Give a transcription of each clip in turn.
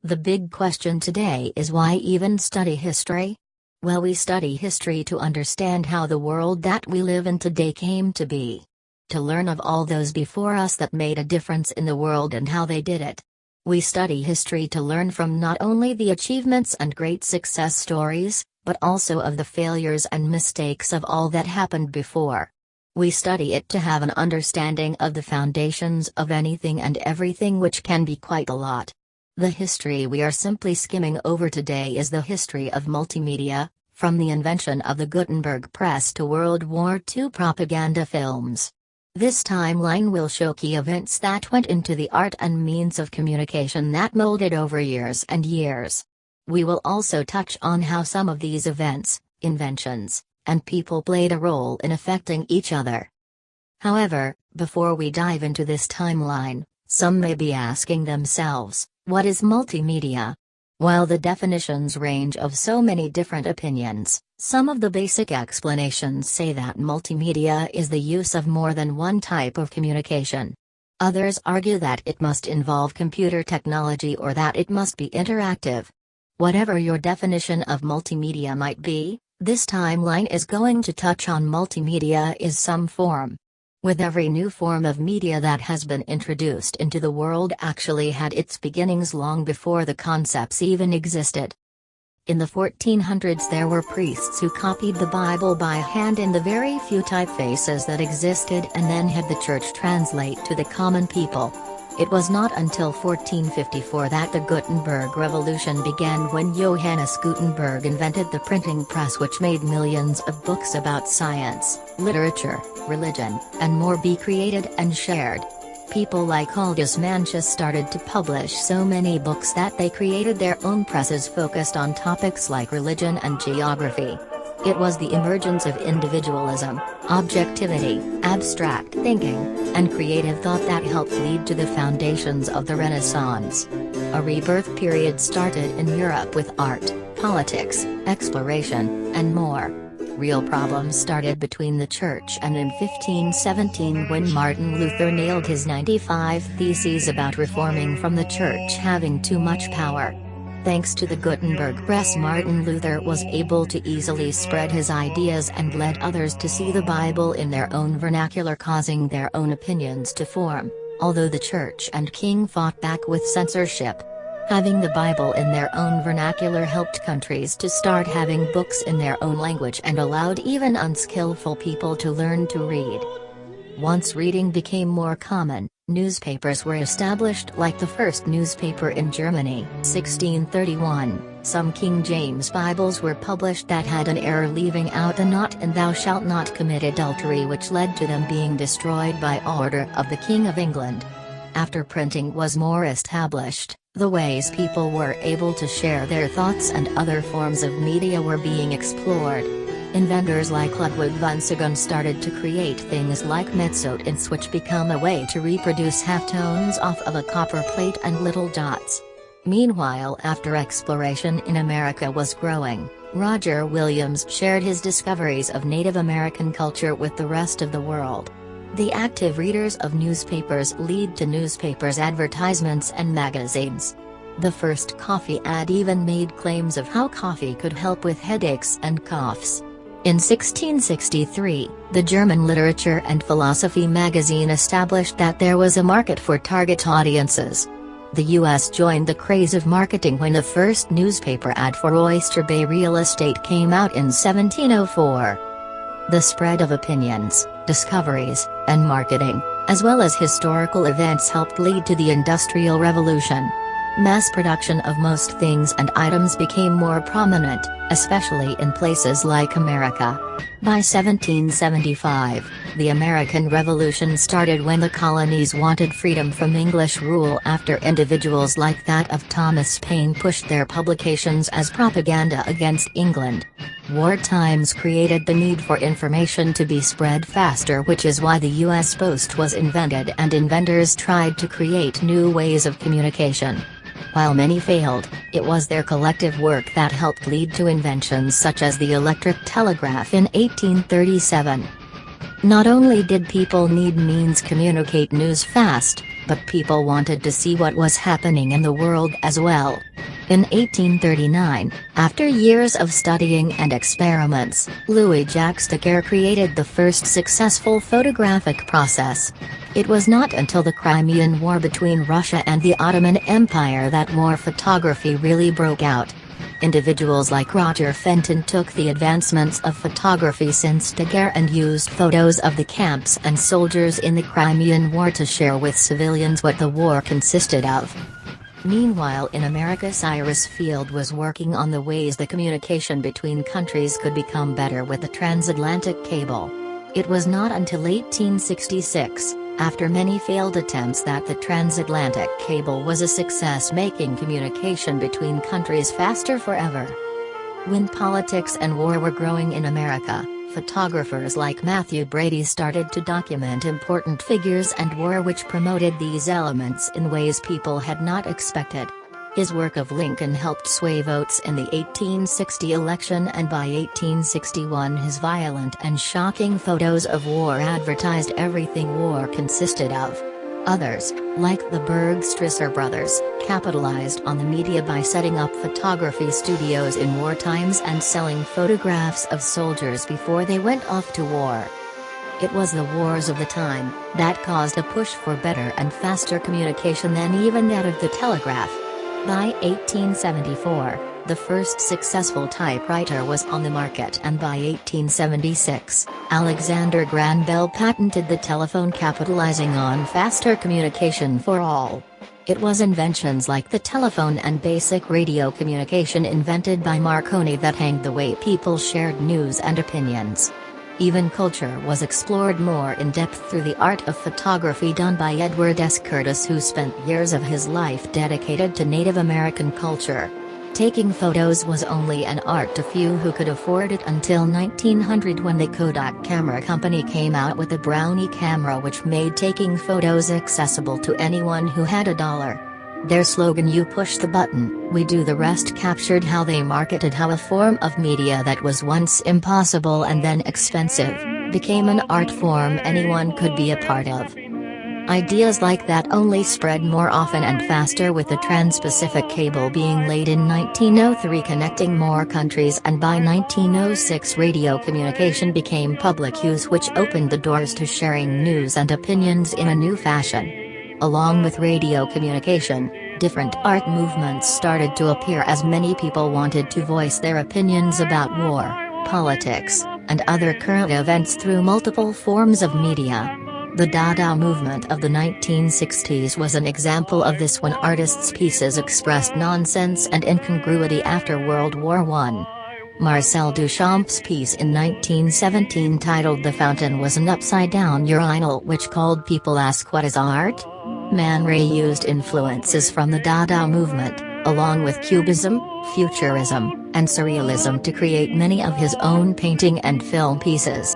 The big question today is, why even study history? Well, we study history to understand how the world that we live in today came to be. To learn of all those before us that made a difference in the world and how they did it. We study history to learn from not only the achievements and great success stories, but also of the failures and mistakes of all that happened before. We study it to have an understanding of the foundations of anything and everything, which can be quite a lot. The history we are simply skimming over today is the history of multimedia, from the invention of the Gutenberg press to World War II propaganda films. This timeline will show key events that went into the art and means of communication that molded over years and years. We will also touch on how some of these events, inventions, and people played a role in affecting each other. However, before we dive into this timeline, some may be asking themselves, what is multimedia? While the definitions range of so many different opinions, some of the basic explanations say that multimedia is the use of more than one type of communication. Others argue that it must involve computer technology or that it must be interactive. Whatever your definition of multimedia might be, this timeline is going to touch on multimedia is some form. With every new form of media that has been introduced into the world actually had its beginnings long before the concepts even existed. In the 1400s there were priests who copied the Bible by hand in the very few typefaces that existed and then had the church translate to the common people. It was not until 1454 that the Gutenberg Revolution began, when Johannes Gutenberg invented the printing press, which made millions of books about science, literature, religion, and more be created and shared. People like Aldus Manutius started to publish so many books that they created their own presses focused on topics like religion and geography. It was the emergence of individualism, objectivity, abstract thinking, and creative thought that helped lead to the foundations of the Renaissance. A rebirth period started in Europe with art, politics, exploration, and more. Real problems started between the church and in 1517, when Martin Luther nailed his 95 Theses about reforming from the church having too much power. Thanks to the Gutenberg press, Martin Luther was able to easily spread his ideas and led others to see the Bible in their own vernacular, causing their own opinions to form, although the church and king fought back with censorship. Having the Bible in their own vernacular helped countries to start having books in their own language and allowed even unskillful people to learn to read. Once reading became more common, newspapers were established, like the first newspaper in Germany, 1631. Some King James Bibles were published that had an error leaving out a "not" in "thou shalt not commit adultery," which led to them being destroyed by order of the King of England. After printing was more established, the ways people were able to share their thoughts and other forms of media were being explored. Inventors like Ludwig von Sigen started to create things like mezzotints, which become a way to reproduce halftones off of a copper plate and little dots. Meanwhile, after exploration in America was growing, Roger Williams shared his discoveries of Native American culture with the rest of the world. The active readers of newspapers lead to newspapers, advertisements, and magazines. The first coffee ad even made claims of how coffee could help with headaches and coughs. In 1663, the German Literature and Philosophy magazine established that there was a market for target audiences. The U.S. joined the craze of marketing when the first newspaper ad for Oyster Bay real estate came out in 1704. The spread of opinions, discoveries, and marketing, as well as historical events, helped lead to the Industrial Revolution. Mass production of most things and items became more prominent, especially in places like America. By 1775, the American Revolution started when the colonies wanted freedom from English rule after individuals like that of Thomas Paine pushed their publications as propaganda against England. War times created the need for information to be spread faster, which is why the U.S. Post was invented and inventors tried to create new ways of communication. While many failed, it was their collective work that helped lead to inventions such as the electric telegraph in 1837. Not only did people need means to communicate news fast, but people wanted to see what was happening in the world as well. In 1839, after years of studying and experiments, Louis-Jacques Daguerre created the first successful photographic process. It was not until the Crimean War between Russia and the Ottoman Empire that war photography really broke out. Individuals like Roger Fenton took the advancements of photography since Daguerre and used photos of the camps and soldiers in the Crimean War to share with civilians what the war consisted of. Meanwhile, in America, Cyrus Field was working on the ways the communication between countries could become better with the transatlantic cable. It was not until 1866, after many failed attempts, that the transatlantic cable was a success, making communication between countries faster forever. When politics and war were growing in America, photographers like Matthew Brady started to document important figures and war, which promoted these elements in ways people had not expected. His work of Lincoln helped sway votes in the 1860 election, and by 1861 his violent and shocking photos of war advertised everything war consisted of. Others, like the Bergstresser brothers, capitalized on the media by setting up photography studios in war times and selling photographs of soldiers before they went off to war. It was the wars of the time that caused a push for better and faster communication than even that of the telegraph. By 1874, the first successful typewriter was on the market, and by 1876, Alexander Graham Bell patented the telephone, capitalizing on faster communication for all. It was inventions like the telephone and basic radio communication invented by Marconi that changed the way people shared news and opinions. Even culture was explored more in depth through the art of photography done by Edward S. Curtis, who spent years of his life dedicated to Native American culture. Taking photos was only an art to few who could afford it until 1900, when the Kodak Camera Company came out with the Brownie camera, which made taking photos accessible to anyone who had $1. Their slogan, "You push the button, we do the rest," captured how they marketed how a form of media that was once impossible and then expensive became an art form anyone could be a part of. Ideas like that only spread more often and faster, with the Trans-Pacific Cable being laid in 1903, connecting more countries, and by 1906 radio communication became public use, which opened the doors to sharing news and opinions in a new fashion. Along with radio communication, different art movements started to appear as many people wanted to voice their opinions about war, politics, and other current events through multiple forms of media. The Dada movement of the 1960s was an example of this, when artists' pieces expressed nonsense and incongruity after World War I. Marcel Duchamp's piece in 1917 titled "The Fountain" was an upside-down urinal which called people ask, "What is art?" Man Ray used influences from the Dada movement, along with Cubism, Futurism, and Surrealism, to create many of his own painting and film pieces.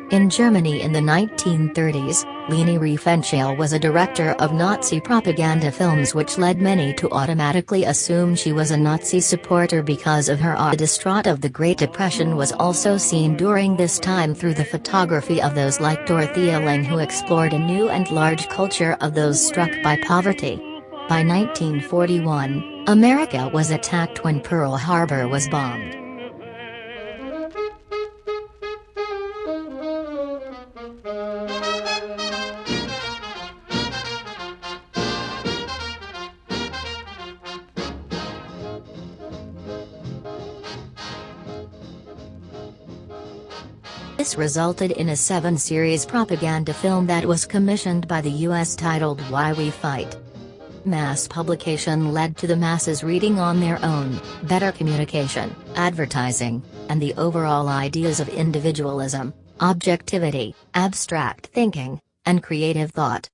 In Germany in the 1930s, Leni Riefenstahl was a director of Nazi propaganda films, which led many to automatically assume she was a Nazi supporter because of her art. The distraught of the Great Depression was also seen during this time through the photography of those like Dorothea Lange, who explored a new and large culture of those struck by poverty. By 1941, America was attacked when Pearl Harbor was bombed. This resulted in a 7-series propaganda film that was commissioned by the U.S. titled "Why We Fight." Mass publication led to the masses reading on their own, better communication, advertising, and the overall ideas of individualism, objectivity, abstract thinking, and creative thought.